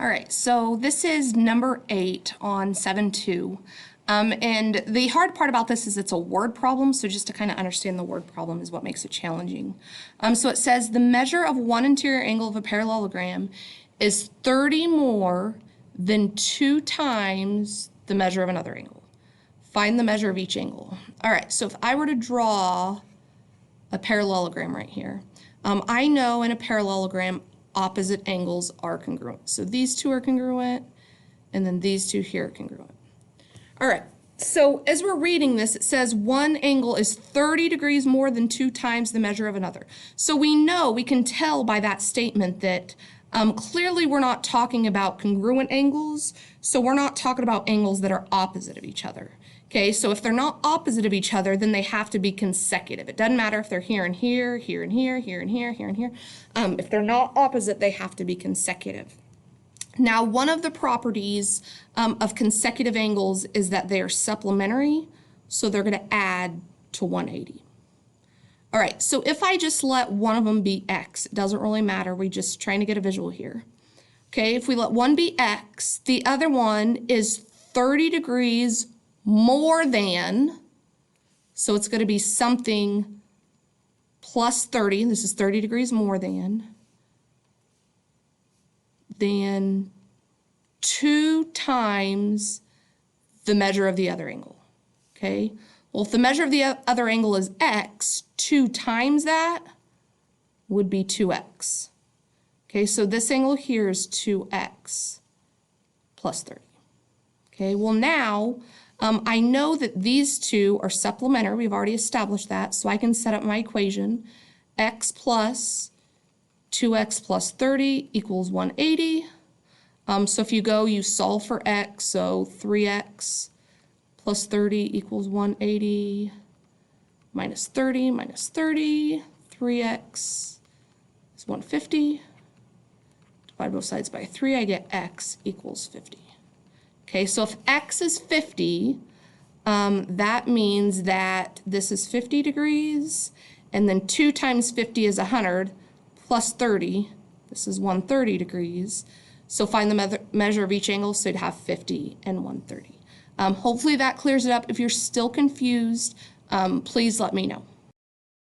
All right, so this is number 8 on 7-2. And the hard part about this is it's a word problem, so just to kind of understand the word problem is what makes it challenging. So it says the measure of one interior angle of a parallelogram is 30 more than 2 times the measure of another angle. Find the measure of each angle. All right, so if I were to draw a parallelogram right here, I know in a parallelogram opposite angles are congruent. So these two are congruent, and then these two here are congruent. All right, so as we're reading this, it says one angle is 30 degrees more than 2 times the measure of another. So we can tell by that statement that clearly we're not talking about congruent angles, so we're not talking about angles that are opposite of each other. Okay, so if they're not opposite of each other, then they have to be consecutive. It doesn't matter if they're here and here, here and here, here and here, here and here. If they're not opposite, they have to be consecutive. Now, one of the properties of consecutive angles is that they are supplementary, so they're going to add to 180. All right, so if I just let one of them be x, it doesn't really matter. We're just trying to get a visual here. Okay, if we let one be x, the other one is 30 degrees more than, so it's going to be something plus 30, this is 30 degrees more than 2 times the measure of the other angle, okay? Well, if the measure of the other angle is x, 2 times that would be 2x. Okay, so this angle here is 2x plus 30. Okay, well now, I know that these two are supplementary. We've already established that, so I can set up my equation. X plus 2x plus 30 equals 180. So if you solve for x, so 3x plus 30 equals 180 minus 30 minus 30. 3x is 150. Divide both sides by 3, I get x equals 50. Okay, so if x is 50, that means that this is 50 degrees, and then 2 times 50 is 100, plus 30, this is 130 degrees. So find the measure of each angle, so you'd have 50 and 130. Hopefully that clears it up. If you're still confused, please let me know.